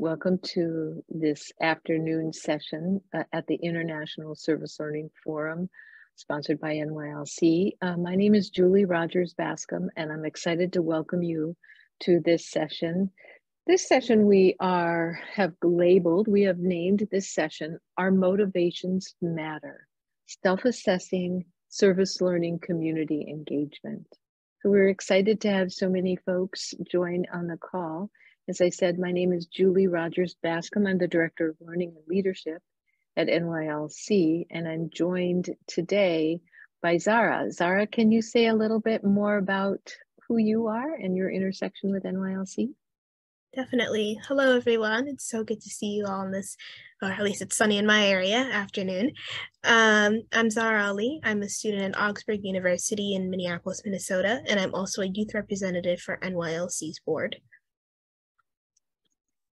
Welcome to this afternoon session at the International Service Learning Forum, sponsored by NYLC. My name is Julie Rogers Bascom, and I'm excited to welcome you to this session. This session we have named this session, Our Motivations Matter, Self-Assessing Service Learning Community Engagement. So we're excited to have so many folks join on the call. As I said, my name is Julie Rogers Bascom. I'm the Director of Learning and Leadership at NYLC, and I'm joined today by Zara. Zara, can you say a little bit more about who you are and your intersection with NYLC? Definitely. Hello, everyone. It's so good to see you all on this, or at least it's sunny in my area, afternoon. I'm Zara Ali. I'm a student at Augsburg University in Minneapolis, Minnesota, and I'm also a youth representative for NYLC's board.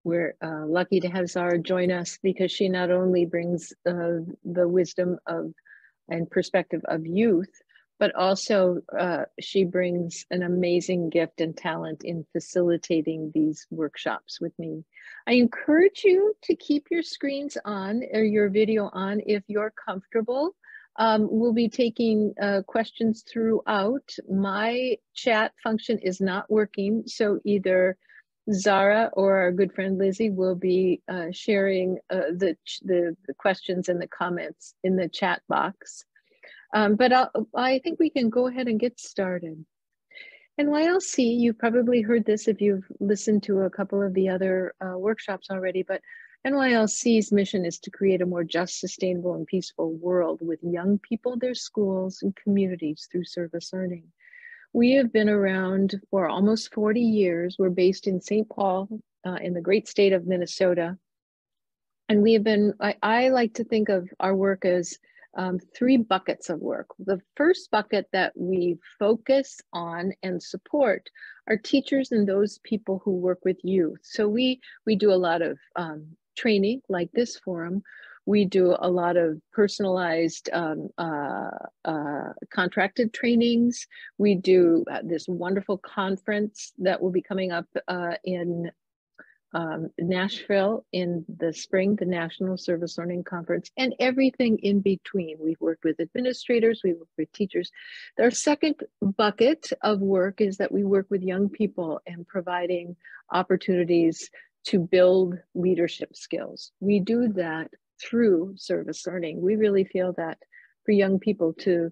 We're lucky to have Zara join us because she not only brings the wisdom and perspective of youth, but also she brings an amazing gift and talent in facilitating these workshops with me. I encourage you to keep your screens on or your video on if you're comfortable. We'll be taking questions throughout. My chat function is not working, so either Zara or our good friend Lizzie will be sharing the questions and the comments in the chat box. But I think we can go ahead and get started. NYLC, you've probably heard this if you've listened to a couple of the other workshops already, but NYLC's mission is to create a more just, sustainable, and peaceful world with young people, their schools, and communities through service learning. We have been around for almost 40 years. We're based in St. Paul in the great state of Minnesota. And we have been, I like to think of our work as three buckets of work. The first bucket that we focus on and support are teachers and those people who work with youth. So we do a lot of training like this forum. We do a lot of personalized contracted trainings. We do this wonderful conference that will be coming up in Nashville in the spring, the National Service Learning Conference, and everything in between. We've worked with administrators, we work with teachers. Our second bucket of work is that we work with young people and providing opportunities to build leadership skills. We do that through service learning. We really feel that for young people to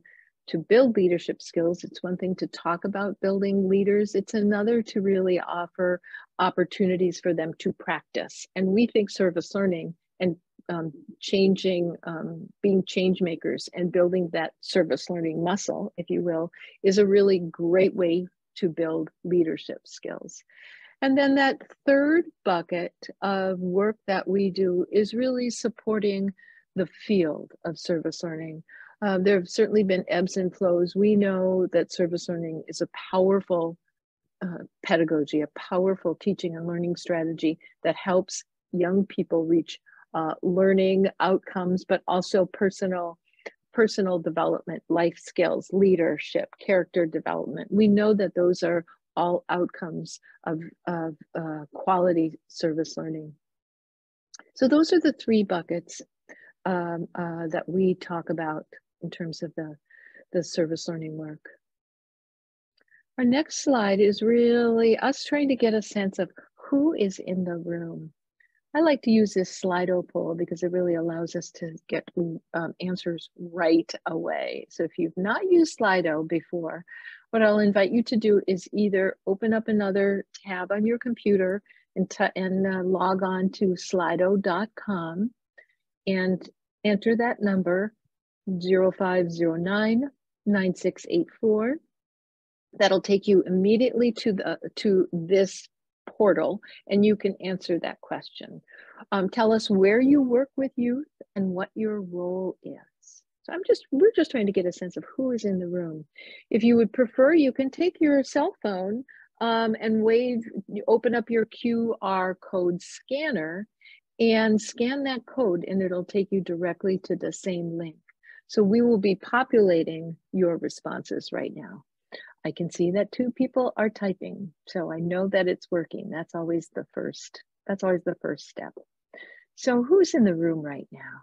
build leadership skills, it's one thing to talk about building leaders, it's another to really offer opportunities for them to practice. And we think service learning and being change makers and building that service learning muscle, if you will, is a really great way to build leadership skills. And then that third bucket of work that we do is really supporting the field of service learning. There have certainly been ebbs and flows. We know that service learning is a powerful pedagogy, a powerful teaching and learning strategy that helps young people reach learning outcomes, but also personal development, life skills, leadership, character development. We know that those are all outcomes of quality service learning. So those are the three buckets that we talk about in terms of the service learning work. Our next slide is really us trying to get a sense of who is in the room. I like to use this Slido poll because it really allows us to get answers right away. So if you've not used Slido before, what I'll invite you to do is either open up another tab on your computer and log on to slido.com and enter that number 0509-9684. That'll take you immediately to this portal, and you can answer that question. Tell us where you work with youth and what your role is. So we're just trying to get a sense of who is in the room. If you would prefer, you can take your cell phone and open up your QR code scanner and scan that code, and it'll take you directly to the same link. So we will be populating your responses right now. I can see that 2 people are typing, so I know that it's working. That's always the first That's always the first step. So who's in the room right now?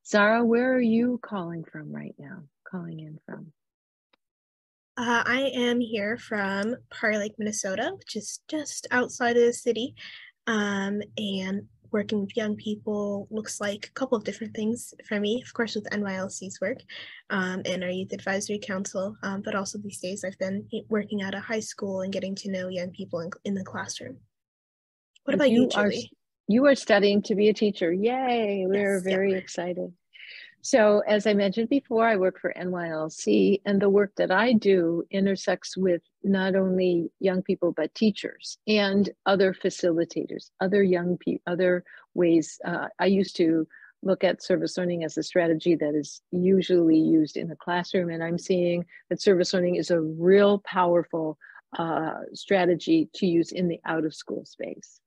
Zara, where are you calling from right now? Calling in from? I am here from Parr Lake, Minnesota, which is just outside of the city, and working with young people looks like a couple of different things for me, of course, with NYLC's work and our Youth Advisory Council, but also these days I've been working at a high school and getting to know young people in the classroom. What about you, Julie? You are studying to be a teacher. Yay, we're very excited. So as I mentioned before, I work for NYLC, and the work that I do intersects with not only young people, but teachers and other facilitators, other ways. I used to look at service learning as a strategy that is usually used in the classroom, and I'm seeing that service learning is a real powerful strategy to use in the out-of-school space.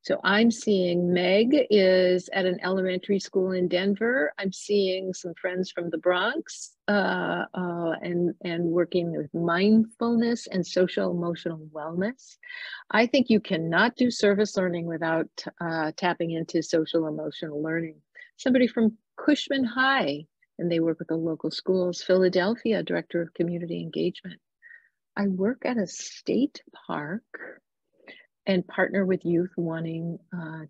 So I'm seeing Meg is at an elementary school in Denver. I'm seeing some friends from the Bronx and working with mindfulness and social emotional wellness. I think you cannot do service learning without tapping into social emotional learning. Somebody from Cushman High, and they work with the local schools. Philadelphia, Director of Community Engagement. I work at a state park and partner with youth wanting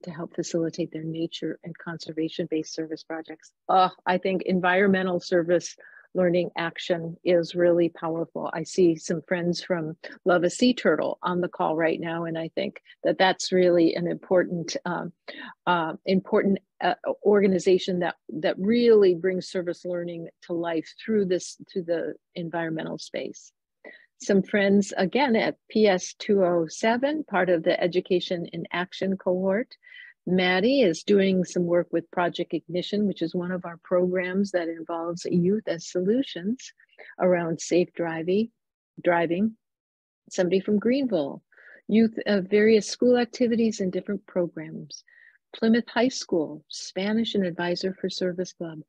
to help facilitate their nature and conservation-based service projects. I think environmental service learning action is really powerful. I see some friends from Love a Sea Turtle on the call right now, and I think that that's really an important organization that really brings service learning to life through the environmental space. Some friends, again, at PS 207, part of the Education in Action cohort. Maddie is doing some work with Project Ignition, which is one of our programs that involves youth as solutions around safe driving. Somebody from Greenville, youth of various school activities and different programs. Plymouth High School, Spanish and advisor for Service Club.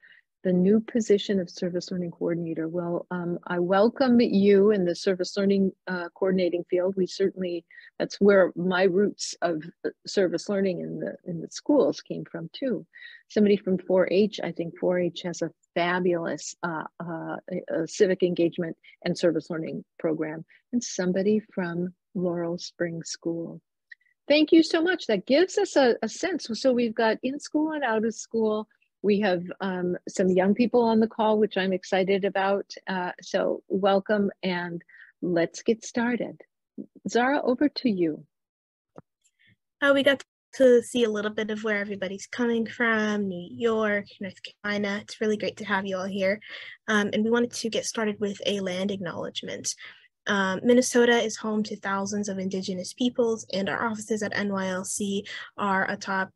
The new position of service learning coordinator. Well, I welcome you in the service learning coordinating field. That's where my roots of service learning in the schools came from too. Somebody from 4-H, I think 4-H has a fabulous civic engagement and service learning program. And somebody from Laurel Springs School. Thank you so much. That gives us a sense. So we've got in school and out of school. We have some young people on the call, which I'm excited about. So welcome, and let's get started. Zara, over to you. We got to see a little bit of where everybody's coming from, New York, North Carolina. It's really great to have you all here. And we wanted to get started with a land acknowledgement. Minnesota is home to thousands of Indigenous peoples, and our offices at NYLC are atop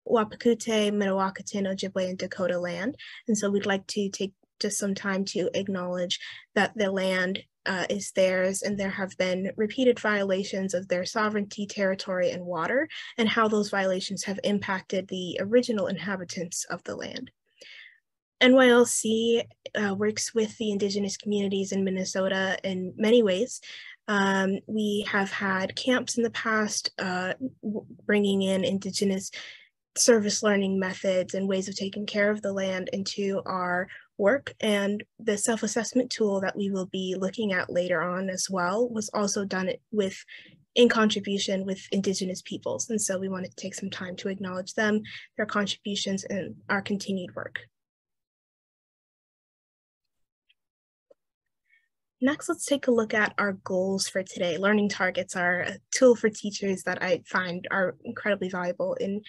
Wapakute, Mdewakanton, Ojibwe, and Dakota land. And so we'd like to take just some time to acknowledge that the land is theirs, and there have been repeated violations of their sovereignty, territory, and water, and how those violations have impacted the original inhabitants of the land. NYLC works with the Indigenous communities in Minnesota in many ways. We have had camps in the past bringing in Indigenous service learning methods and ways of taking care of the land into our work. And the self-assessment tool that we will be looking at later on as well was also done in contribution with Indigenous peoples. And so we wanted to take some time to acknowledge them, their contributions, and our continued work. Next, let's take a look at our goals for today. Learning targets are a tool for teachers that I find are incredibly valuable in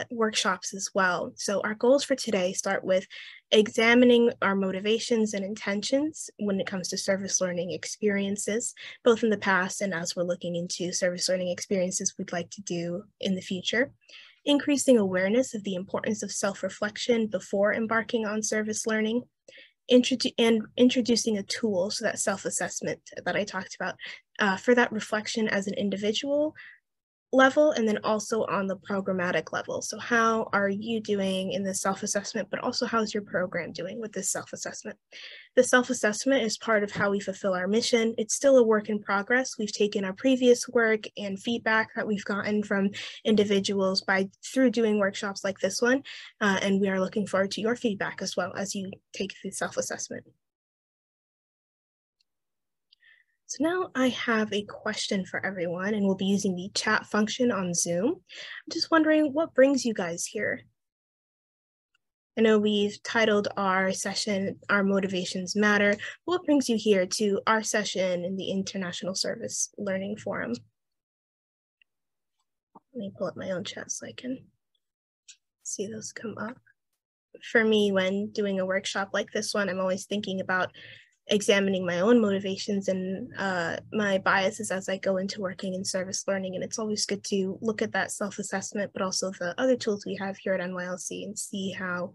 workshops as well. So our goals for today start with examining our motivations and intentions when it comes to service learning experiences, both in the past and as we're looking into service learning experiences we'd like to do in the future. Increasing awareness of the importance of self-reflection before embarking on service learning. Introducing a tool, so that self-assessment that I talked about, for that reflection as an individual, level and then also on the programmatic level. So how are you doing in this self-assessment, but also how's your program doing with this self-assessment? The self-assessment is part of how we fulfill our mission. It's still a work in progress. We've taken our previous work and feedback that we've gotten from individuals through doing workshops like this one, and we are looking forward to your feedback as well as you take the self-assessment. So now I have a question for everyone, and we'll be using the chat function on Zoom. I'm just wondering, what brings you guys here? I know we've titled our session, Our Motivations Matter. What brings you here to our session in the International Service Learning Forum? Let me pull up my own chat so I can see those come up. For me, when doing a workshop like this one, I'm always thinking about examining my own motivations and my biases as I go into working in service learning. And it's always good to look at that self-assessment, but also the other tools we have here at NYLC and see how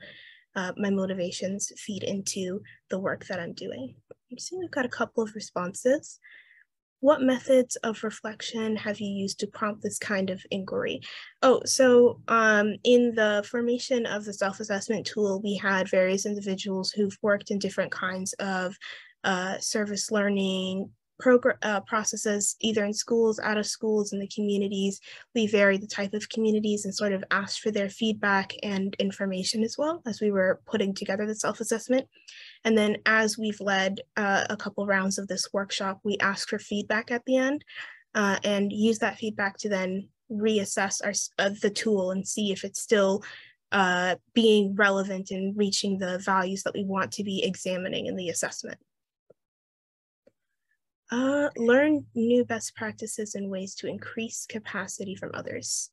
my motivations feed into the work that I'm doing. I'm seeing we've got a couple of responses. What methods of reflection have you used to prompt this kind of inquiry? Oh, so in the formation of the self-assessment tool, we had various individuals who've worked in different kinds of service learning processes, either in schools, out of schools, in the communities. We varied the type of communities and sort of asked for their feedback and information as well as we were putting together the self-assessment. And then as we've led a couple rounds of this workshop, we ask for feedback at the end and use that feedback to then reassess the tool and see if it's still being relevant and reaching the values that we want to be examining in the assessment. Learn new best practices and ways to increase capacity from others.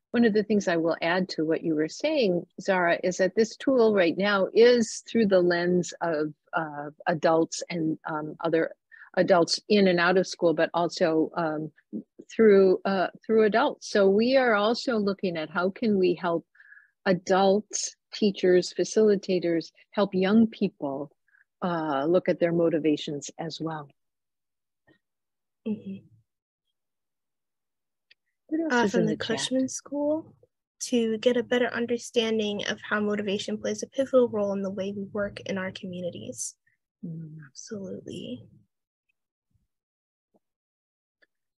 One of the things I will add to what you were saying, Zara, is that this tool right now is through the lens of adults and other adults in and out of school, but also through adults. So we are also looking at how can we help adults, teachers, facilitators, help young people look at their motivations as well. Mm-hmm. From the Cushman School, to get a better understanding of how motivation plays a pivotal role in the way we work in our communities. Absolutely.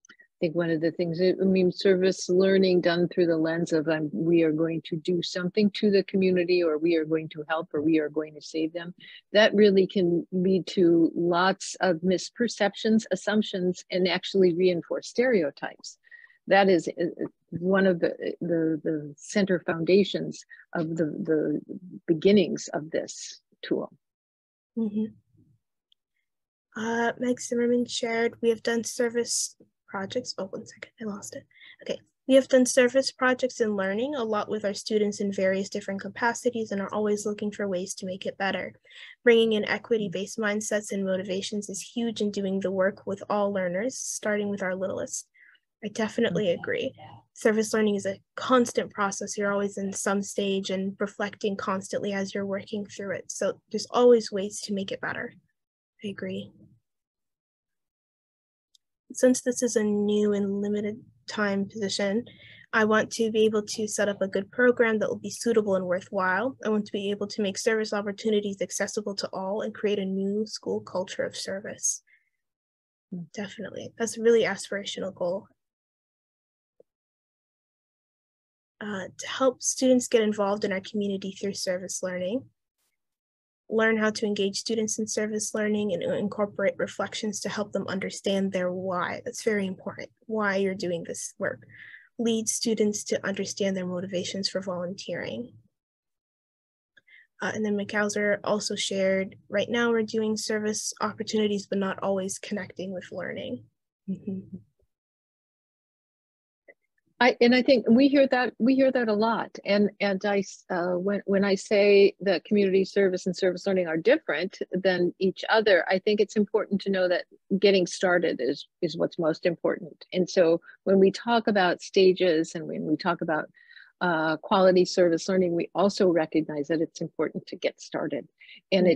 I think one of the things, service learning done through the lens of we are going to do something to the community, or we are going to help, or we are going to save them, that really can lead to lots of misperceptions, assumptions, and actually reinforce stereotypes. That is one of the center foundations of the beginnings of this tool. Mm-hmm. Meg Zimmerman shared, we have done service projects. Oh, 1 second, I lost it. Okay, we have done service projects in learning a lot with our students in various different capacities and are always looking for ways to make it better. Bringing in equity-based mindsets and motivations is huge in doing the work with all learners, starting with our littlest. I definitely agree. Service learning is a constant process. You're always in some stage and reflecting constantly as you're working through it. So there's always ways to make it better. I agree. Since this is a new and limited time position, I want to be able to set up a good program that will be suitable and worthwhile. I want to be able to make service opportunities accessible to all and create a new school culture of service. Definitely. That's a really aspirational goal. To help students get involved in our community through service learning. Learn how to engage students in service learning and incorporate reflections to help them understand their why. That's very important, why you're doing this work. Lead students to understand their motivations for volunteering. And then McAllister also shared, right now we're doing service opportunities, but not always connecting with learning. Mm-hmm. I think we hear that a lot, and when I say that community service and service learning are different than each other, I think it's important to know that getting started is what's most important. And so when we talk about stages and when we talk about quality service learning, we also recognize that it's important to get started and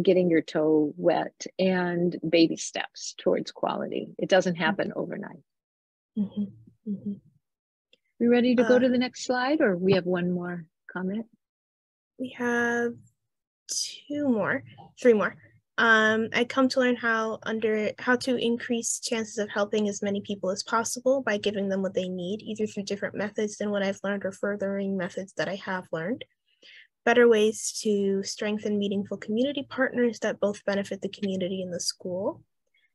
getting your toe wet and baby steps towards quality. It doesn't happen overnight. We ready to go to the next slide, or we have one more comment? We have three more. I come to learn how to increase chances of helping as many people as possible by giving them what they need, either through different methods than what I've learned or furthering methods that I have learned. Better ways to strengthen meaningful community partners that both benefit the community and the school.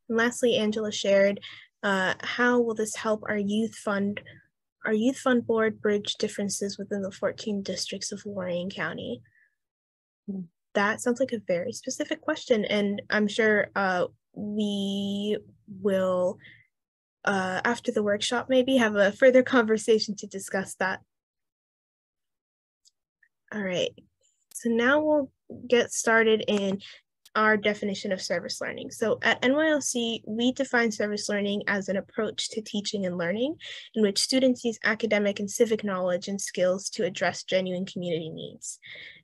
And lastly, Angela shared, how will this help our youth fund board bridge differences within the 14 districts of Lorain County? That sounds like a very specific question, and I'm sure we will, after the workshop, maybe have a further conversation to discuss that. All right, so now we'll get started in our definition of service learning. So at NYLC, we define service learning as an approach to teaching and learning in which students use academic and civic knowledge and skills to address genuine community needs.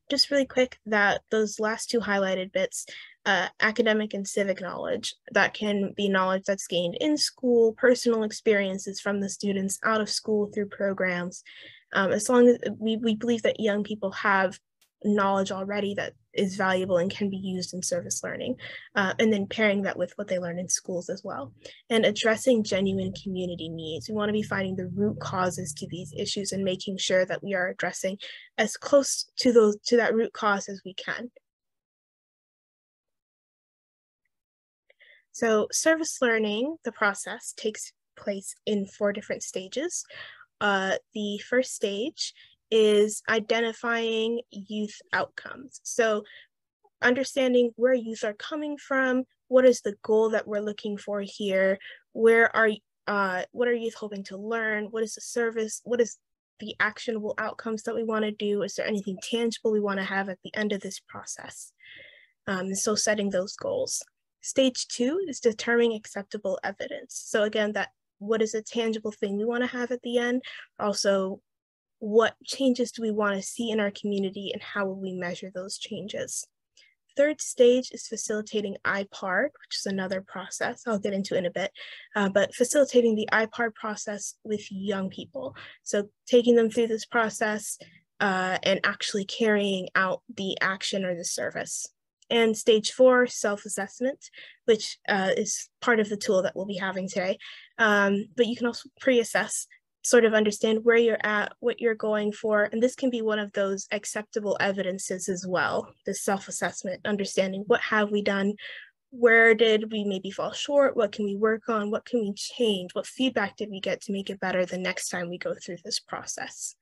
Just really quick, that those last two highlighted bits, academic and civic knowledge, that can be knowledge that's gained in school, personal experiences from the students out of school through programs. As long as we believe that young people have knowledge already that is valuable and can be used in service learning, and then pairing that with what they learn in schools as well. And addressing genuine community needs. We want to be finding the root causes to these issues and making sure that we are addressing as close to that root cause as we can. So service learning, the process, takes place in 4 different stages. The first stage is identifying youth outcomes. So understanding where youth are coming from, what is the goal that we're looking for here, what are youth hoping to learn, what is the service, what is the actionable outcomes that we want to do, is there anything tangible we want to have at the end of this process? So setting those goals. Stage 2 is determining acceptable evidence. So again, what is a tangible thing we want to have at the end? Also, what changes do we want to see in our community and how will we measure those changes? Third stage is facilitating IPARD, which is another process I'll get into in a bit, but facilitating the IPARD process with young people. So taking them through this process and actually carrying out the action or the service. And stage 4, self-assessment, which is part of the tool that we'll be having today. But you can also pre-assess, sort of understand where you're at, what you're going for. And this can be one of those acceptable evidences as well, this self-assessment, understanding what have we done, where did we maybe fall short, what can we work on, what can we change, what feedback did we get to make it better the next time we go through this process.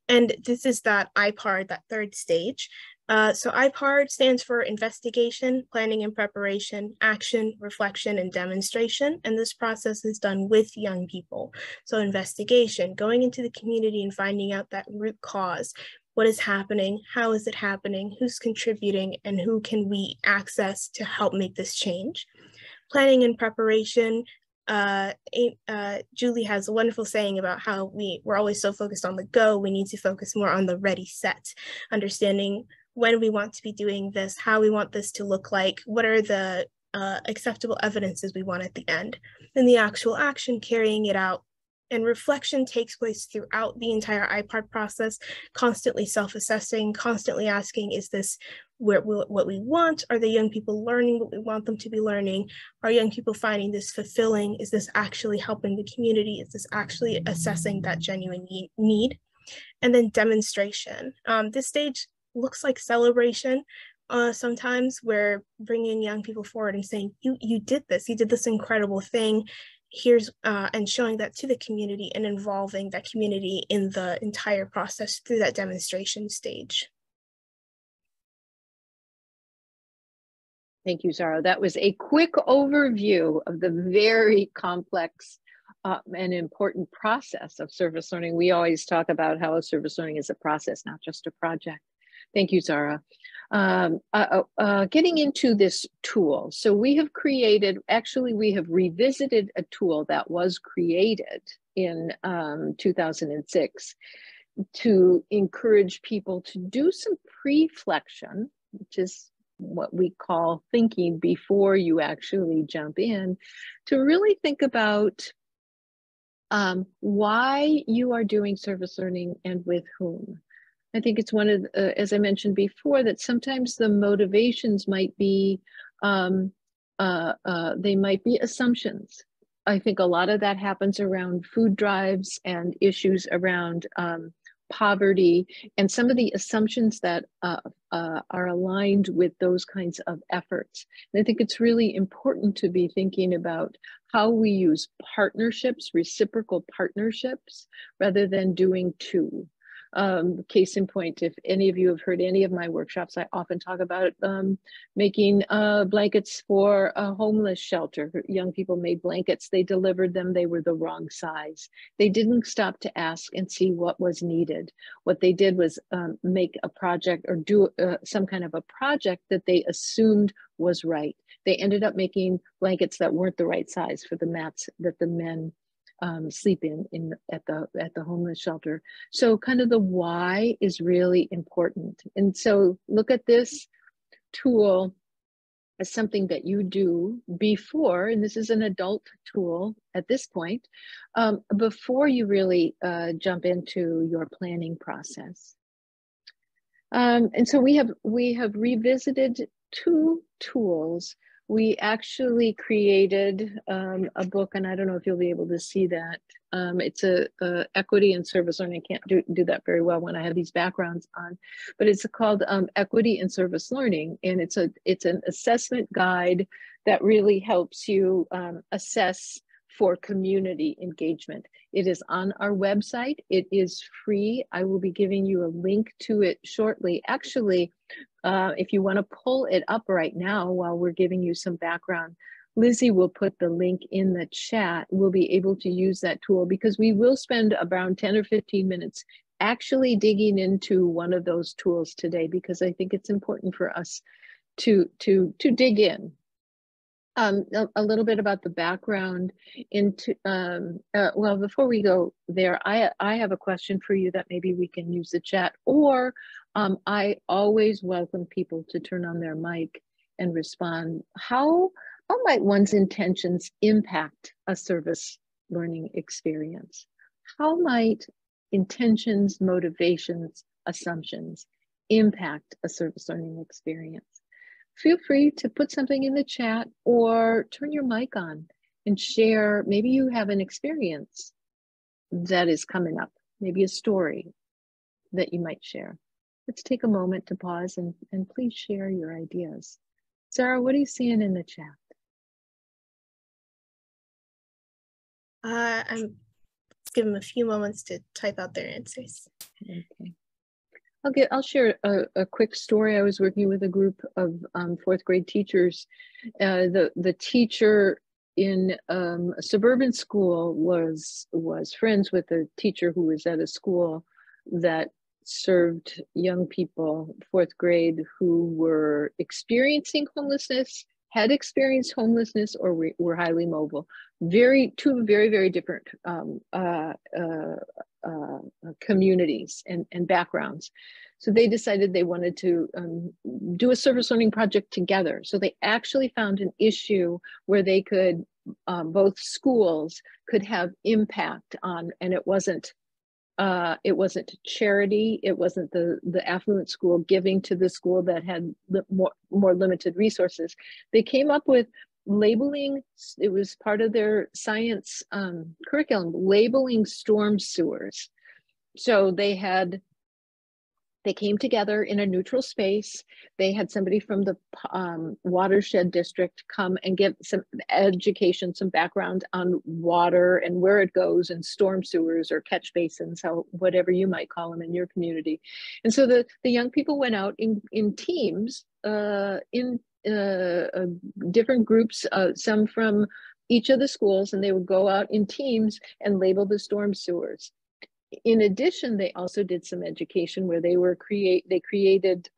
And this is that IPARD, that third stage. So IPARD stands for investigation, planning and preparation, action, reflection, and demonstration. And this process is done with young people. So investigation, going into the community and finding out that root cause. What is happening? How is it happening? Who's contributing? And who can we access to help make this change? Planning and preparation. Julie has a wonderful saying about how we're always so focused on the go. We need to focus more on the ready set, understanding when we want to be doing this, how we want this to look like, what are the acceptable evidences we want at the end, and the actual action, carrying it out. And reflection takes place throughout the entire IPARD process, constantly self-assessing, constantly asking, is this what we want? Are the young people learning what we want them to be learning? Are young people finding this fulfilling? Is this actually helping the community? Is this actually assessing that genuine need? And then demonstration. This stage looks like celebration. Sometimes we're bringing young people forward and saying, you did this incredible thing. Here's and showing that to the community and involving that community in the entire process through that demonstration stage. Thank you, Zara. That was a quick overview of the very complex and important process of service learning. We always talk about how service learning is a process, not just a project. Thank you, Zara. Getting into this tool. So we have created, actually we have revisited a tool that was created in 2006 to encourage people to do some pre-flexion, which is what we call thinking before you actually jump in, to really think about why you are doing service learning and with whom. I think it's one of, as I mentioned before, that sometimes the motivations might be, they might be assumptions. I think a lot of that happens around food drives and issues around poverty, and some of the assumptions that are aligned with those kinds of efforts. And I think it's really important to be thinking about how we use partnerships, reciprocal partnerships, rather than doing two. Case in point, if any of you have heard any of my workshops, I often talk about making blankets for a homeless shelter. Young people made blankets, they delivered them, they were the wrong size. They didn't stop to ask and see what was needed. What they did was make a project or do some kind of a project that they assumed was right. They ended up making blankets that weren't the right size for the mats that the men sleep at the homeless shelter. So kind of the why is really important. And so look at this tool as something that you do before, and this is an adult tool at this point, before you really jump into your planning process. And so we have revisited two tools. We actually created a book, and I don't know if you'll be able to see that. It's a equity and service learning. I can't do that very well when I have these backgrounds on, but it's called Equity and Service Learning, and it's an assessment guide that really helps you assess for community engagement. It is on our website. It is free. I will be giving you a link to it shortly. Actually, if you want to pull it up right now while we're giving you some background, Lizzie will put the link in the chat. We'll be able to use that tool because we will spend around 10 or 15 minutes actually digging into one of those tools today, because I think it's important for us to dig in. A little bit about the background into, well, before we go there, I have a question for you that maybe we can use the chat, or I always welcome people to turn on their mic and respond. How might one's intentions impact a service learning experience? How might intentions, motivations, assumptions impact a service learning experience? Feel free to put something in the chat or turn your mic on and share. Maybe you have an experience that is coming up, maybe a story that you might share. Let's take a moment to pause and please share your ideas. Sarah, what are you seeing in the chat? I'm give them a few moments to type out their answers. Okay. I'll share a quick story. I was working with a group of fourth grade teachers. The teacher in a suburban school was friends with a teacher who was at a school that served young people, fourth grade, who were experiencing homelessness, had experienced homelessness, or were highly mobile. Two very, very different communities and backgrounds. So they decided they wanted to do a service learning project together. So they actually found an issue where they could, both schools could have impact on, and it wasn't charity, it wasn't the affluent school giving to the school that had more limited resources. They came up with labeling, it was part of their science curriculum, labeling storm sewers. So they came together in a neutral space. They had somebody from the watershed district come and give some education, some background on water and where it goes, and storm sewers or catch basins, whatever you might call them in your community. And so the young people went out in teams, in different groups, some from each of the schools, and they would go out in teams and label the storm sewers. in addition, they also did some education where they created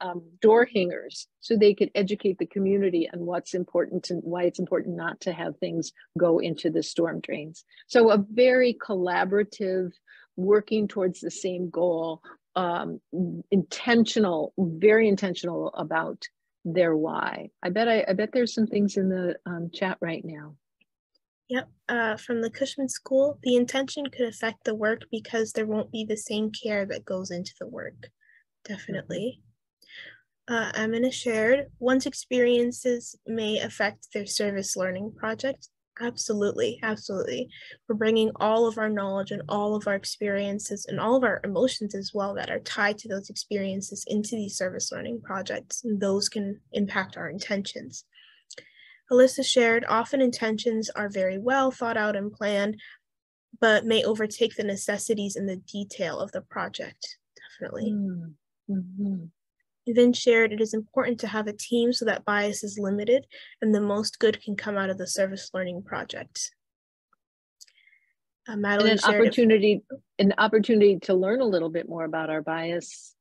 door hangers so they could educate the community on what's important and why it's important not to have things go into the storm drains. So a very collaborative, working towards the same goal, intentional, very intentional about their why. I bet there's some things in the chat right now. Yep, from the Cushman School, the intention could affect the work because there won't be the same care that goes into the work. Definitely. Amina shared, one's experiences may affect their service learning project. Absolutely, absolutely. We're bringing all of our knowledge and all of our experiences and all of our emotions as well that are tied to those experiences into these service learning projects, and those can impact our intentions. Alyssa shared, often intentions are very well thought out and planned, but may overtake the necessities and the detail of the project. Definitely. Mm-hmm. Vin shared, it is important to have a team so that bias is limited and the most good can come out of the service learning project. Madeline and an opportunity to learn a little bit more about our biases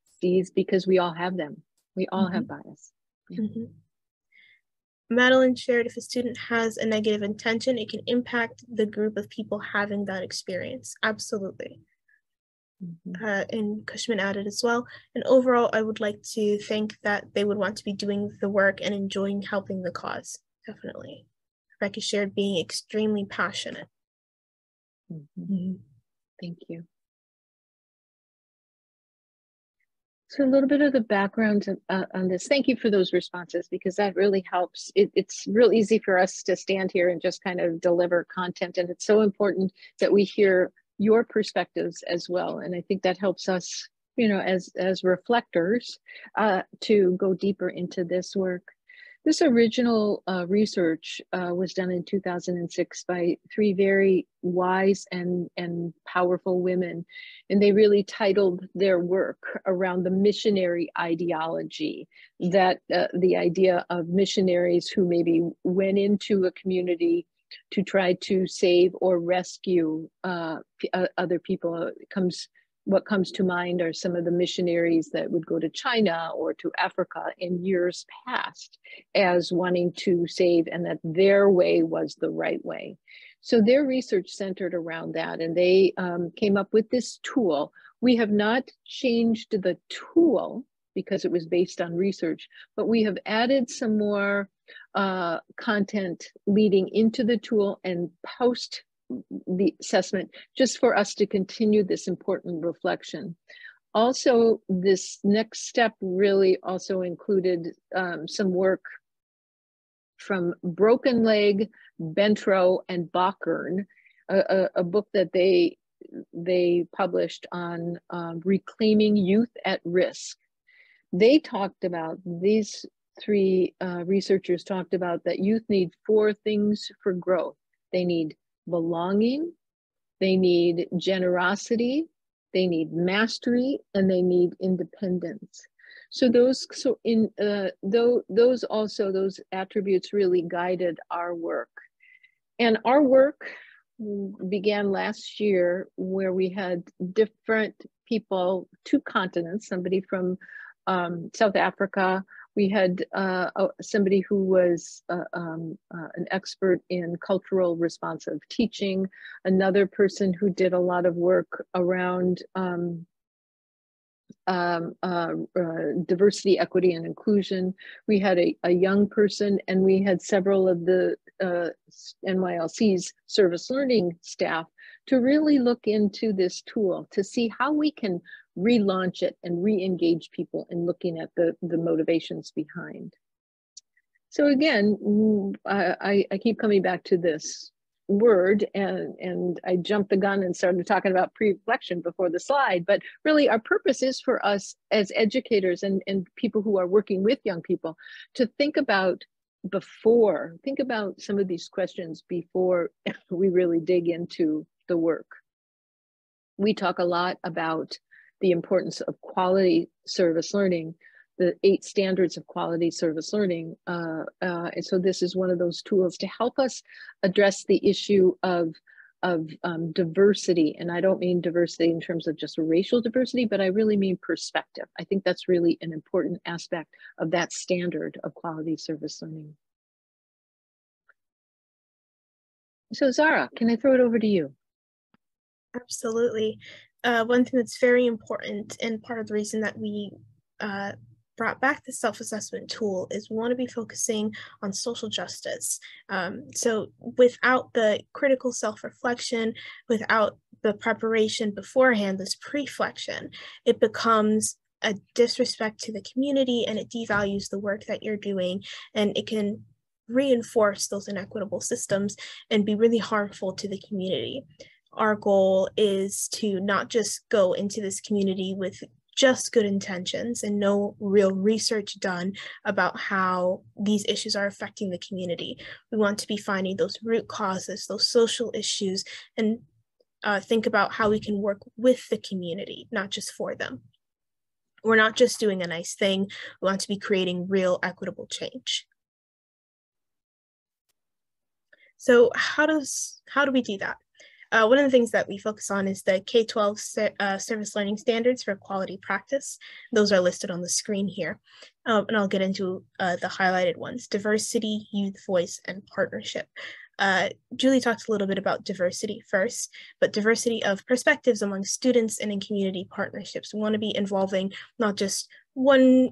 because we all have them. We all have bias. Yeah. Madeline shared, if a student has a negative intention, it can impact the group of people having that experience. Absolutely. And Cushman added as well. And overall, I would like to think that they would want to be doing the work and enjoying helping the cause. Definitely. Rebecca shared being extremely passionate. Thank you. So a little bit of the background on this. Thank you for those responses, because that really helps. It's real easy for us to stand here and just kind of deliver content. And it's so important that we hear your perspectives as well. And I think that helps us, you know, as reflectors to go deeper into this work. This original research was done in 2006 by 3 very wise and powerful women. And they really titled their work around the missionary ideology, that the idea of missionaries who maybe went into a community to try to save or rescue other people. What comes to mind are some of the missionaries that would go to China or to Africa in years past as wanting to save, and that their way was the right way. So their research centered around that, and they came up with this tool. We have not changed the tool because it was based on research, but we have added some more content leading into the tool and post the assessment, just for us to continue this important reflection. Also, this next step really also included some work from Broken Leg, Bentro, and Bachern, a book that they published on reclaiming youth at risk. They talked about, these 3 researchers talked about that youth need 4 things for growth. They need belonging, they need generosity, they need mastery, and they need independence. So those attributes really guided our work. And our work began last year, where we had different people, 2 continents, somebody from South Africa. We had somebody who was an expert in cultural responsive teaching, another person who did a lot of work around diversity, equity, and inclusion. We had a young person, and we had several of the NYLC's service learning staff to really look into this tool to see how we can relaunch it and re-engage people in looking at the motivations behind. So again, I keep coming back to this word, and I jumped the gun and started talking about pre-reflection before the slide, but really our purpose is for us as educators and people who are working with young people to think about some of these questions before we really dig into the work. We talk a lot about the importance of quality service learning, the 8 standards of quality service learning. And so this is one of those tools to help us address the issue of of diversity. And I don't mean diversity in terms of just racial diversity, but I really mean perspective. I think that's really an important aspect of that standard of quality service learning. So Zara, can I throw it over to you? Absolutely. One thing that's very important, and part of the reason that we brought back the self-assessment tool, is we want to be focusing on social justice. So without the critical self-reflection, without the preparation beforehand, this preflection, it becomes a disrespect to the community, and it devalues the work that you're doing, and it can reinforce those inequitable systems and be really harmful to the community. Our goal is to not just go into this community with just good intentions and no real research done about how these issues are affecting the community. We want to be finding those root causes, those social issues, and think about how we can work with the community, not just for them. We're not just doing a nice thing. We want to be creating real equitable change. So how do we do that? One of the things that we focus on is the K-12 service learning standards for quality practice. Those are listed on the screen here. And I'll get into the highlighted ones: diversity, youth voice, and partnership. Julie talked a little bit about diversity first, but diversity of perspectives among students and in community partnerships. We want to be involving not just one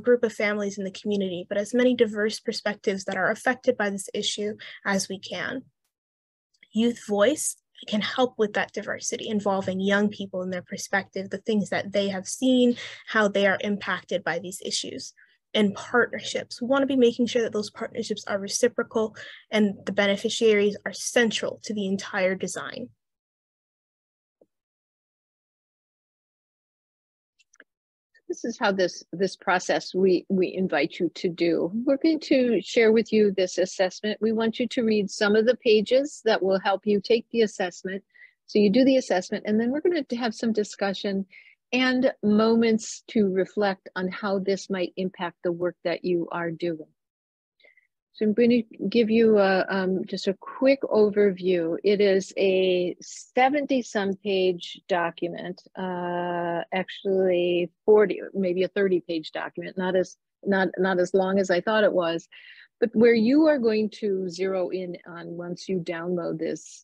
group of families in the community, but as many diverse perspectives that are affected by this issue as we can. Youth voice can help with that diversity, involving young people and their perspective, the things that they have seen, how they are impacted by these issues. And partnerships, we want to be making sure that those partnerships are reciprocal and the beneficiaries are central to the entire design. This is how this process we invite you to do. We're going to share with you this assessment. We want you to read some of the pages that will help you take the assessment. So you do the assessment, and then we're going to have some discussion and moments to reflect on how this might impact the work that you are doing. So I'm going to give you just a quick overview. It is a 70-some page document, actually 40, maybe a 30-page document, not as long as I thought it was, but where you are going to zero in on once you download this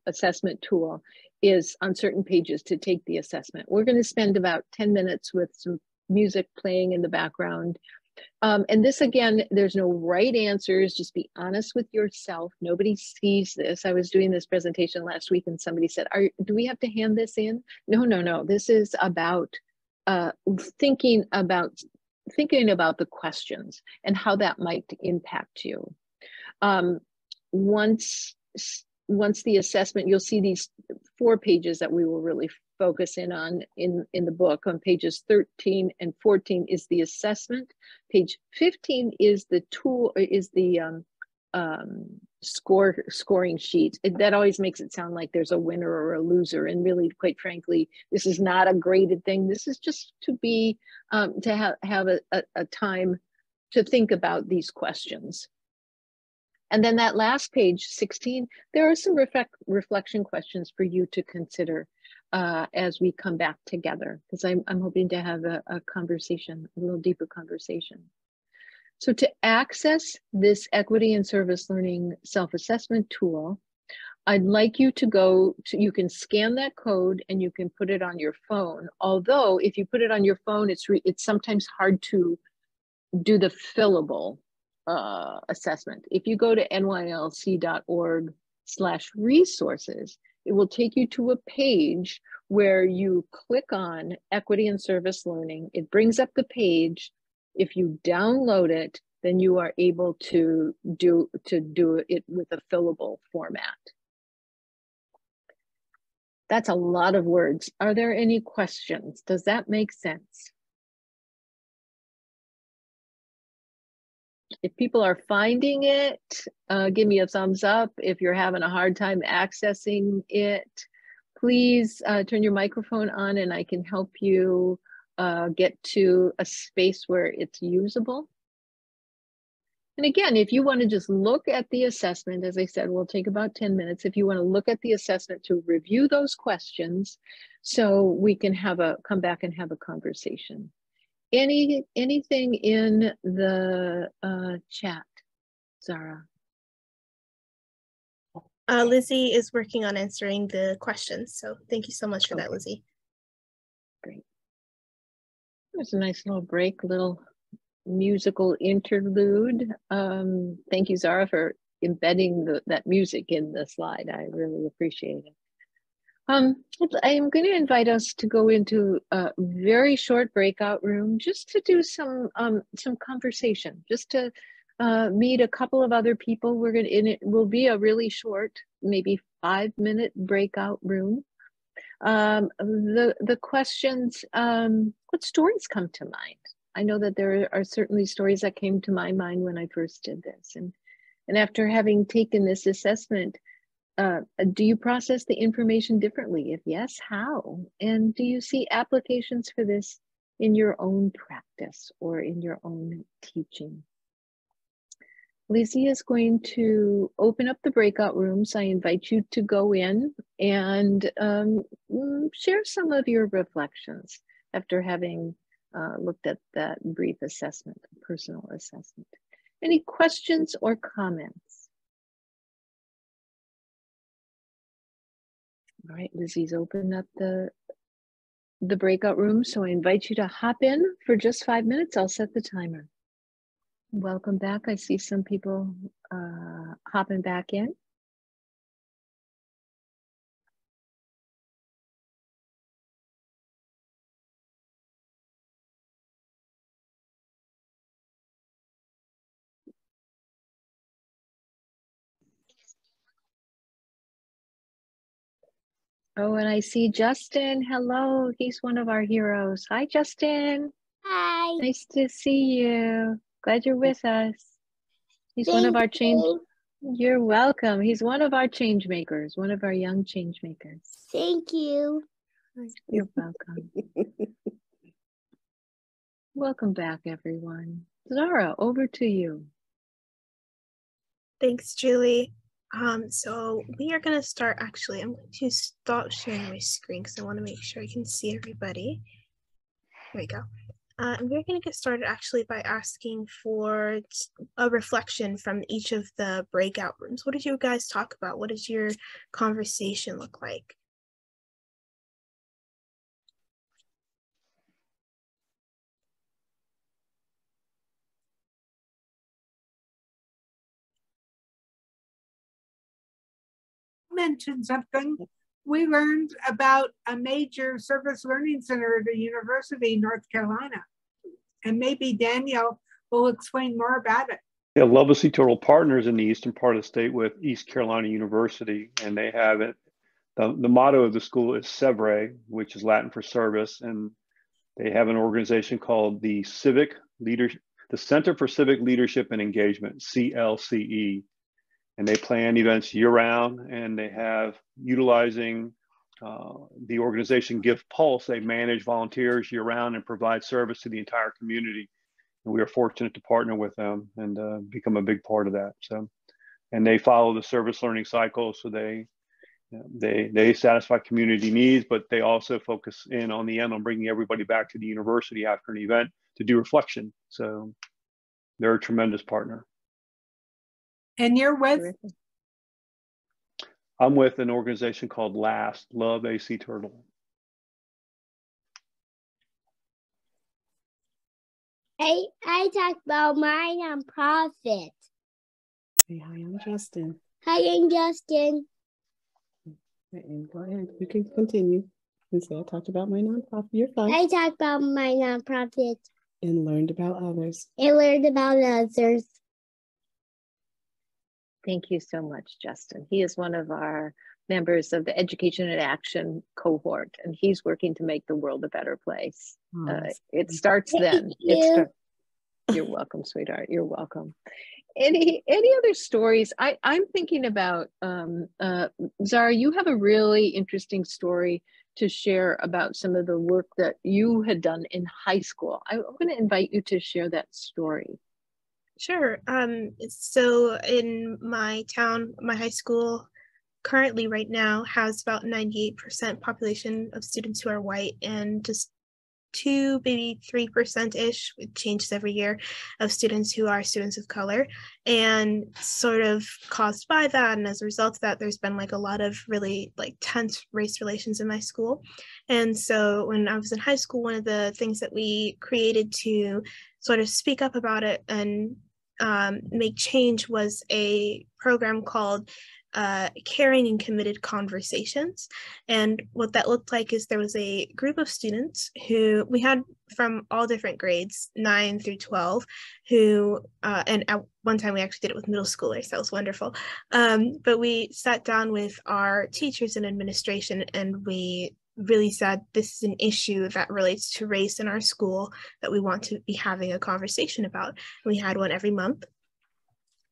assessment tool is on certain pages to take the assessment. We're going to spend about 10 minutes with some music playing in the background. And this, again, there's no right answers. Just be honest with yourself. Nobody sees this. I was doing this presentation last week and somebody said, do we have to hand this in? No. This is about thinking about the questions and how that might impact you. Once the assessment, you'll see these 4 pages that we will really focus in on in the book. On pages 13 and 14 is the assessment. Page 15 is the tool, is the scoring sheet. That always makes it sound like there's a winner or a loser, and really, quite frankly, this is not a graded thing. This is just to be to have a time to think about these questions. And then that last page, 16, there are some reflection questions for you to consider as we come back together, because I'm hoping to have a conversation, a little deeper conversation. So to access this equity and service learning self-assessment tool, I'd like you to go to, you can scan that code and you can put it on your phone. Although if you put it on your phone, it's sometimes hard to do the fillable assessment. If you go to nylc.org/resources, it will take you to a page where you click on equity and service learning. It brings up the page. If you download it, then you are able to do it with a fillable format. That's a lot of words. Are there any questions? Does that make sense? If people are finding it, give me a thumbs up. If you're having a hard time accessing it, please turn your microphone on and I can help you get to a space where it's usable. And again, if you want to just look at the assessment, as I said, we'll take about 10 minutes. If you want to look at the assessment to review those questions, so we can come back and have a conversation. Anything in the chat, Zara? Lizzie is working on answering the questions. So thank you so much for that, Lizzie. Great. There's a nice little break, little musical interlude. Thank you, Zara, for embedding that music in the slide. I really appreciate it. I am going to invite us to go into a very short breakout room just to do some conversation, just to meet a couple of other people. It will be a really short, maybe 5-minute breakout room. The questions, what stories come to mind? I know that there are certainly stories that came to my mind when I first did this. And after having taken this assessment, do you process the information differently? If yes, how? And do you see applications for this in your own practice or in your own teaching? Lizzie is going to open up the breakout rooms. I invite you to go in and share some of your reflections after having looked at that brief assessment, personal assessment. Any questions or comments? All right, Lizzie's opened up the breakout room, so I invite you to hop in for just 5 minutes. I'll set the timer. Welcome back. I see some people hopping back in. Oh, and I see Justin. Hello, he's one of our heroes. Hi, Justin. Hi. Nice to see you. Glad you're with us. He's one of our change. You're welcome. He's one of our change makers, one of our young change makers. Thank you. You're welcome. Welcome back, everyone. Zara, over to you. Thanks, Julie. So we are going to start, actually, I'm going to stop sharing my screen because I want to make sure I can see everybody. There we go. And we're going to get started actually by asking for a reflection from each of the breakout rooms. What did you guys talk about? What does your conversation look like? Mention something. We learned about a major service learning center at the University of North Carolina, and maybe Daniel will explain more about it. Yeah, Love Sea Turtle partners in the eastern part of the state with East Carolina University, and they have it. The motto of the school is SEVRE, which is Latin for service, and they have an organization called the Center for Civic Leadership and Engagement, CLCE. And they plan events year-round, and they have, utilizing the organization Give Pulse, they manage volunteers year-round and provide service to the entire community. And we are fortunate to partner with them and become a big part of that. So, and they follow the service learning cycle, so they satisfy community needs, but they also focus in on the end on bringing everybody back to the university after an event to do reflection. So they're a tremendous partner. And you're with? I'm with an organization called LAST, Love AC Turtle. I talk about my nonprofit. Hey, hi, I'm Justin. Hi, I'm Justin. And go ahead, you can continue. And say I talked about my nonprofit. You're fine. I talked about my nonprofit. And learned about others. I learned about others. Thank you so much, Justin. He is one of our members of the Education and Action cohort, and he's working to make the world a better place. It starts then. You're welcome, sweetheart. You're welcome. Any other stories? I'm thinking about, Zara, you have a really interesting story to share about some of the work that you had done in high school. I'm going to invite you to share that story. Sure. So in my town, my high school currently right now has about 98% population of students who are white, and just 2, maybe 3%-ish, it changes every year, of students who are students of color. And sort of caused by that, and as a result of that, there's been like a lot of really like tense race relations in my school. And so when I was in high school, one of the things that we created to sort of speak up about it and make change was a program called Caring and Committed Conversations. And what that looked like is there was a group of students who we had from all different grades, 9 through 12, who, and at one time we actually did it with middle schoolers, that was wonderful. But we sat down with our teachers and administration, and we really said, this is an issue that relates to race in our school that we want to be having a conversation about. We had one every month.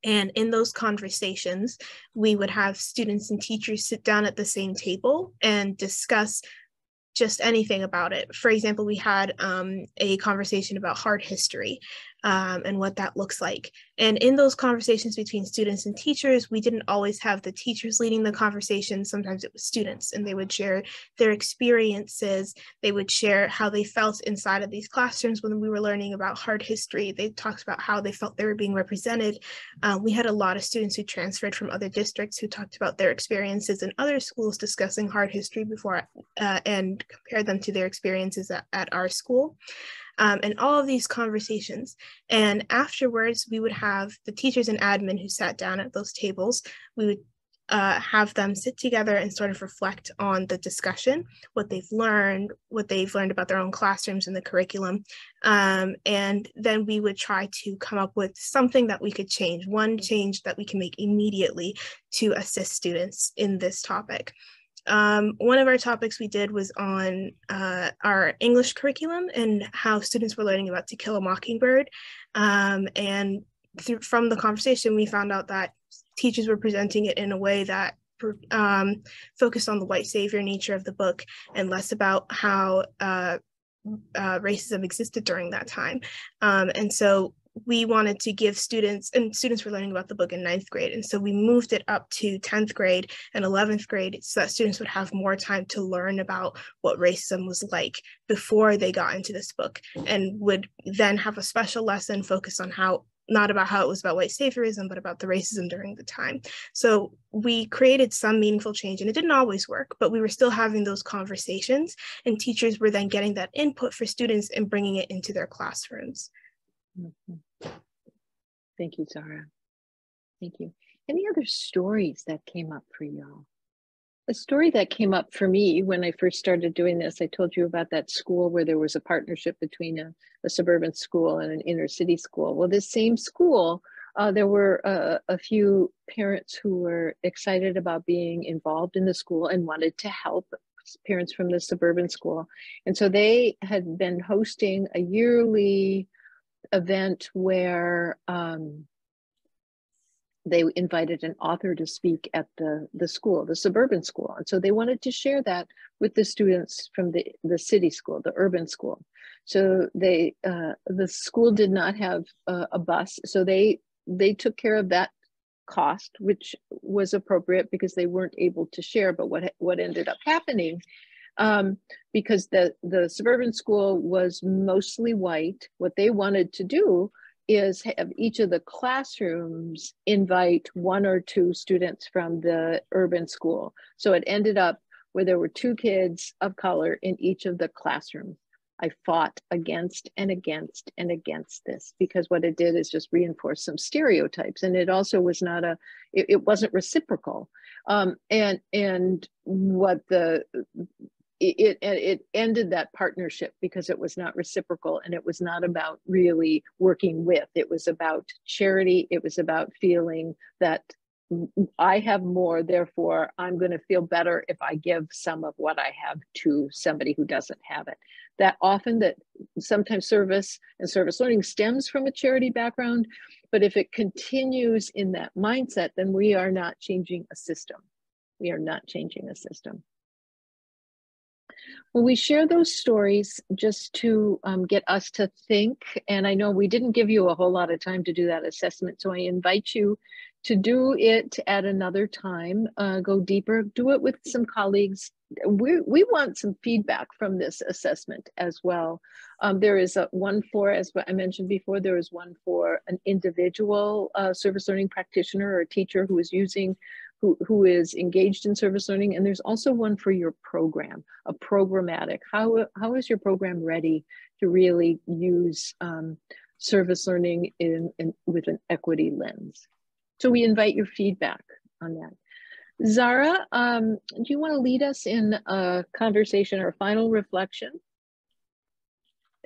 And in those conversations, we would have students and teachers sit down at the same table and discuss just anything about it. For example, we had a conversation about hard history and what that looks like. And in those conversations between students and teachers, we didn't always have the teachers leading the conversation. Sometimes it was students, and they would share their experiences. They would share how they felt inside of these classrooms when we were learning about hard history. They talked about how they felt they were being represented. We had a lot of students who transferred from other districts who talked about their experiences in other schools discussing hard history before and compared them to their experiences at our school. And all of these conversations. And afterwards, we would have the teachers and admin who sat down at those tables. We would have them sit together and sort of reflect on the discussion, what they've learned about their own classrooms and the curriculum. And then we would try to come up with something that we could change, one change that we can make immediately to assist students in this topic. One of our topics we did was on our English curriculum and how students were learning about To Kill a Mockingbird. And from the conversation, we found out that teachers were presenting it in a way that focused on the white savior nature of the book and less about how racism existed during that time. And so we wanted to give students were learning about the book in 9th grade. And so we moved it up to 10th grade and 11th grade so that students would have more time to learn about what racism was like before they got into this book, and would then have a special lesson focused on not about how it was about white saviorism, but about the racism during the time. So we created some meaningful change, and it didn't always work, but we were still having those conversations, and teachers were then getting that input for students and bringing it into their classrooms. Mm-hmm. Thank you, Zara. Thank you. Any other stories that came up for y'all? A story that came up for me when I first started doing this, I told you about that school where there was a partnership between a suburban school and an inner city school. Well, this same school, there were a few parents who were excited about being involved in the school and wanted to help parents from the suburban school. And so they had been hosting a yearly event where they invited an author to speak at the school, the suburban school. And so they wanted to share that with the students from the city school, the urban school. So the school did not have a bus. So they took care of that cost, which was appropriate because they weren't able to share. But what ended up happening, because the suburban school was mostly white, what they wanted to do is have each of the classrooms invite 1 or 2 students from the urban school. So it ended up where there were 2 kids of color in each of the classrooms. I fought against and against and against this because what it did is just reinforce some stereotypes, and it also was not it wasn't reciprocal. And what it ended that partnership because it was not reciprocal, and it was not about really working with. It was about charity. It was about feeling that I have more, therefore I'm going to feel better if I give some of what I have to somebody who doesn't have it. That sometimes service and service learning stems from a charity background, but if it continues in that mindset, then we are not changing a system. We are not changing a system. Well, we share those stories just to get us to think. And I know we didn't give you a whole lot of time to do that assessment. So I invite you to do it at another time, go deeper, do it with some colleagues. We want some feedback from this assessment as well. There is one for, as I mentioned before, there is one for an individual service learning practitioner or teacher who is using who is engaged in service learning. And there's also one for your program, a programmatic. How is your program ready to really use service learning with an equity lens? So we invite your feedback on that. Zara, do you want to lead us in a conversation or final reflection?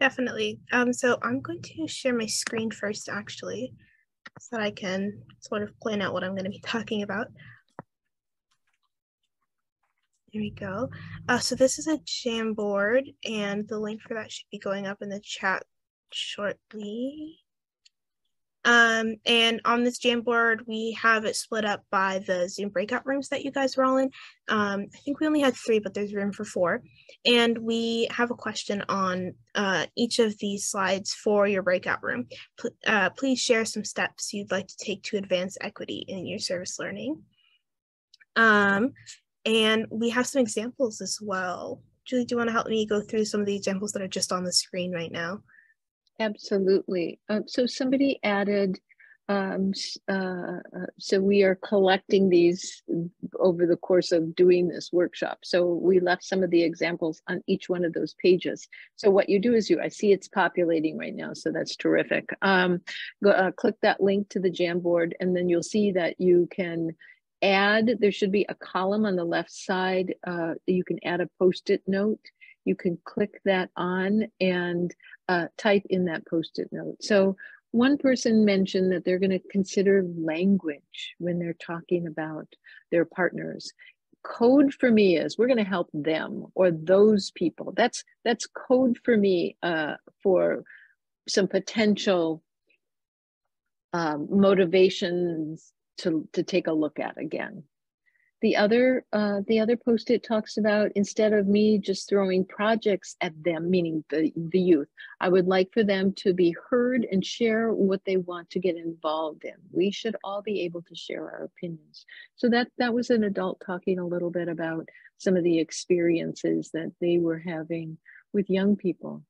Definitely. So I'm going to share my screen first, actually, so that I can sort of plan out what I'm going to be talking about. There we go. So this is a Jamboard, and the link for that should be going up in the chat shortly. And on this Jamboard, we have it split up by the Zoom breakout rooms that you guys were all in. I think we only had 3, but there's room for 4. And we have a question on each of these slides for your breakout room. Please share some steps you'd like to take to advance equity in your service learning. And we have some examples as well. Julie, do you want to help me go through some of the examples that are just on the screen right now? Absolutely. So somebody added, so we are collecting these over the course of doing this workshop. So we left some of the examples on each one of those pages. So what you do is I see it's populating right now, so that's terrific. Click that link to the Jamboard, and then you'll see that you can add, there should be a column on the left side. You can add a Post-it note. You can click that on and type in that Post-it note. So one person mentioned that they're going to consider language when they're talking about their partners. Code for me is we're going to help them or those people. That's code for me for some potential motivations to take a look at again. The other Post-it talks about, instead of me just throwing projects at them, meaning the youth, I would like for them to be heard and share what they want to get involved in. We should all be able to share our opinions. So that was an adult talking a little bit about some of the experiences that they were having with young people.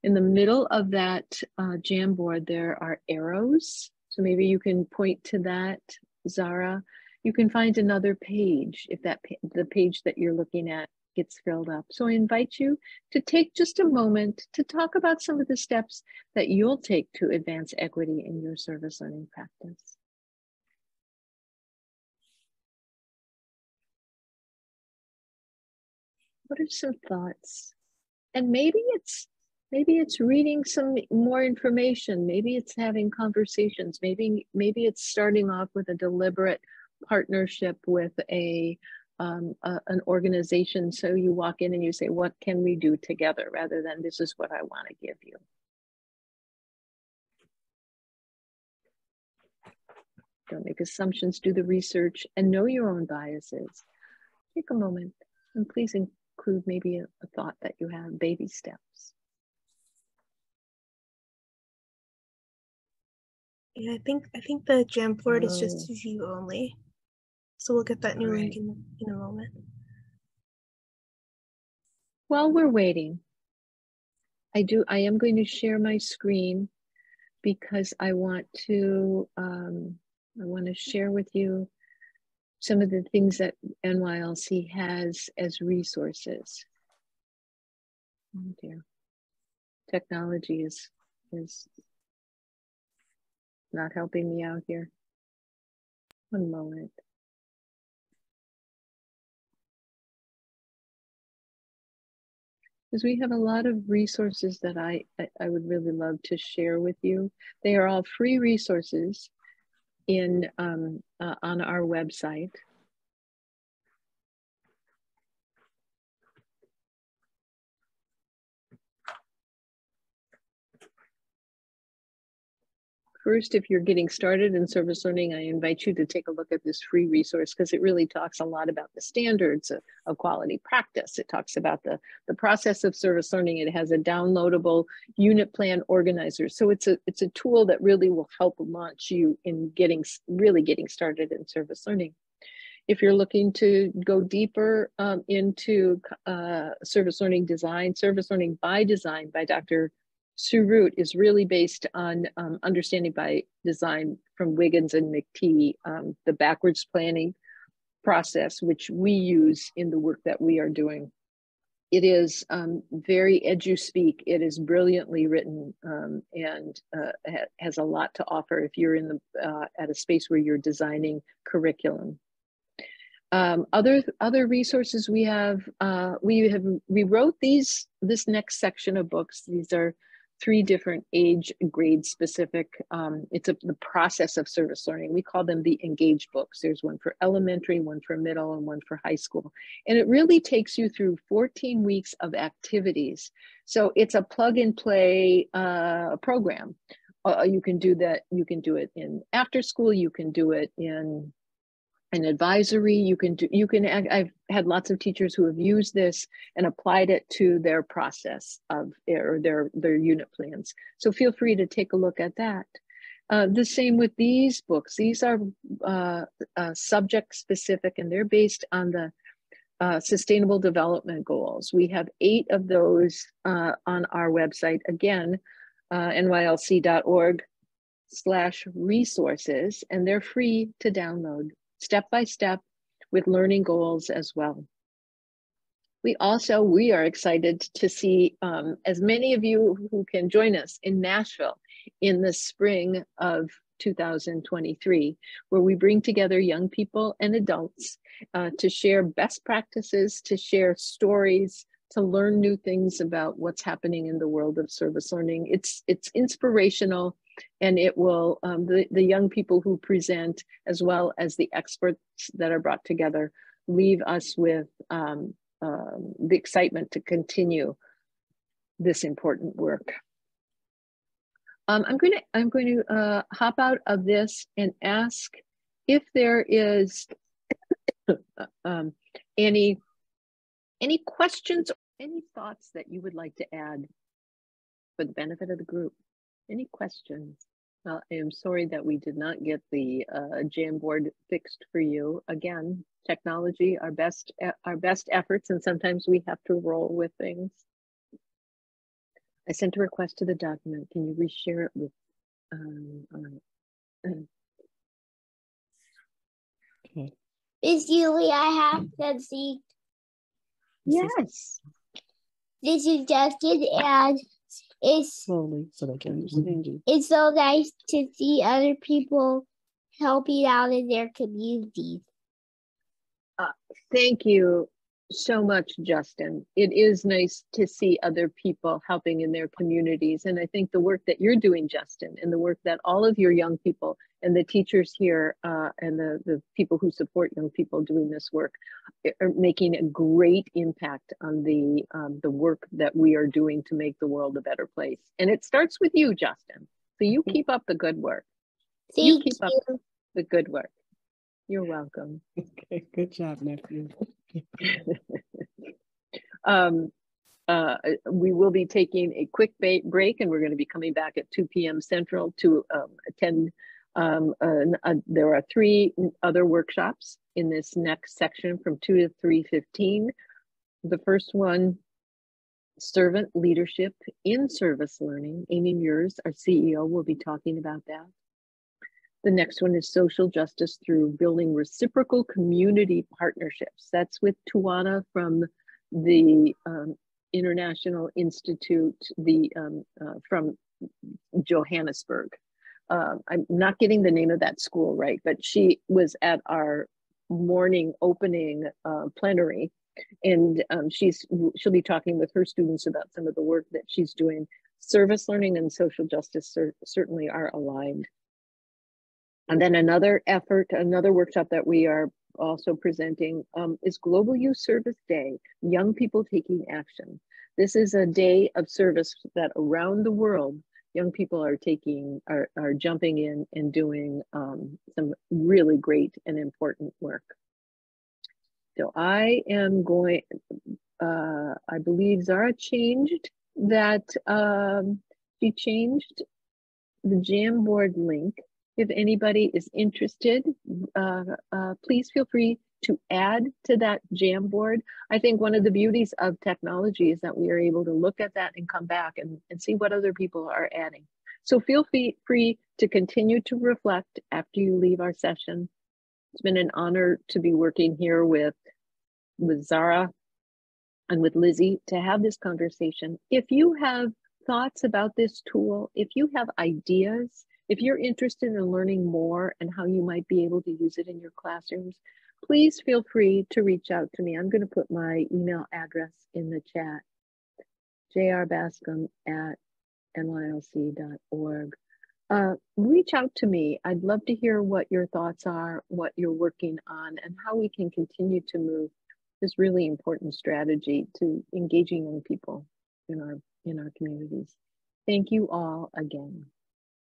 In the middle of that Jamboard, there are arrows. So maybe you can point to that, Zara. You can find another page if the page that you're looking at gets filled up. So I invite you to take just a moment to talk about some of the steps that you'll take to advance equity in your service learning practice. What are some thoughts? And maybe it's reading some more information. Maybe it's having conversations. Maybe it's starting off with a deliberate partnership with an organization. So you walk in and you say, what can we do together, rather than this is what I want to give you. Don't make assumptions, do the research, and know your own biases. Take a moment and please include maybe a thought that you have, baby steps. Yeah, I think the Jamboard is just view only. So we'll get that new link in a moment. While we're waiting, I am going to share my screen because I want to share with you some of the things that NYLC has as resources. Oh dear. Technology is not helping me out here. One moment. Because we have a lot of resources that I would really love to share with you. They are all free resources on our website. first, if you're getting started in service learning, I invite you to take a look at this free resource because it really talks a lot about the standards of quality practice. It talks about the process of service learning. It has a downloadable unit plan organizer. So it's a tool that really will help launch you in really getting started in service learning. If you're looking to go deeper into service learning design, service learning by design by Dr. Sue Root is really based on understanding by design from Wiggins and McTee, the backwards planning process, which we use in the work that we are doing. It is very edu-speak. It is brilliantly written and has a lot to offer if you're in at a space where you're designing curriculum. Other resources we have, we wrote this next section of books. These are 3 different age grade specific. It's the process of service learning. We call them the engage books. There's one for elementary, one for middle, and one for high school. And it really takes you through 14 weeks of activities. So it's a plug and play program. You can do that. You can do it in after school. You can do it in an advisory. I've had lots of teachers who have used this and applied it to their process of their unit plans. So feel free to take a look at that. The same with these books. These are subject specific and they're based on the Sustainable Development Goals. We have 8 of those on our website. Again, nylc.org/resources, and they're free to download, step by step, with learning goals as well. We are excited to see as many of you who can join us in Nashville in the spring of 2023, where we bring together young people and adults to share best practices, to share stories, to learn new things about what's happening in the world of service learning. It's inspirational. And it will, the young people who present, as well as the experts that are brought together, leave us with the excitement to continue this important work. I'm going to hop out of this and ask if there is any questions or any thoughts that you would like to add for the benefit of the group. Any questions? I am sorry that we did not get the Jamboard fixed for you. Again, technology, our best efforts, and sometimes we have to roll with things. I sent a request to the document. Can you reshare it with? Okay. Miss Julie, I have to see. Yes. This is Justin, and it's slowly so they can understand you. It's so nice to see other people helping out in their communities. Thank you so much, Justin. It is nice to see other people helping in their communities. And I think the work that you're doing, Justin, and the work that all of your young people and the teachers here and the people who support young people doing this work are making a great impact on the work that we are doing to make the world a better place. And it starts with you, Justin. So you keep up the good work. Thank you. Up the good work. You're welcome. Okay, good job, nephew. We will be taking a quick break, and we're going to be coming back at 2 p.m. Central to attend. There are 3 other workshops in this next section from 2 to 3:15. The first one, servant leadership in service learning. Amy Muirs, our CEO, will be talking about that. The next one is social justice through building reciprocal community partnerships. That's with Tuana from the International Institute, from Johannesburg. I'm not getting the name of that school right, but she was at our morning opening plenary, and she'll be talking with her students about some of the work that she's doing. Service learning and social justice certainly are aligned. And then another workshop that we are also presenting is Global Youth Service Day, Young People Taking Action. This is a day of service that around the world young people are jumping in and doing some really great and important work. So I am going, I believe Zara changed that, she changed the Jamboard link. If anybody is interested, please feel free to add to that Jamboard. I think one of the beauties of technology is that we are able to look at that and come back and see what other people are adding. So feel free to continue to reflect after you leave our session. It's been an honor to be working here with Zara and with Lizzie to have this conversation. If you have thoughts about this tool, if you have ideas, if you're interested in learning more and how you might be able to use it in your classrooms, please feel free to reach out to me. I'm going to put my email address in the chat, jrbascom@nylc.org. Reach out to me. I'd love to hear what your thoughts are, what you're working on, and how we can continue to move this really important strategy to engaging young people in our communities. Thank you all again.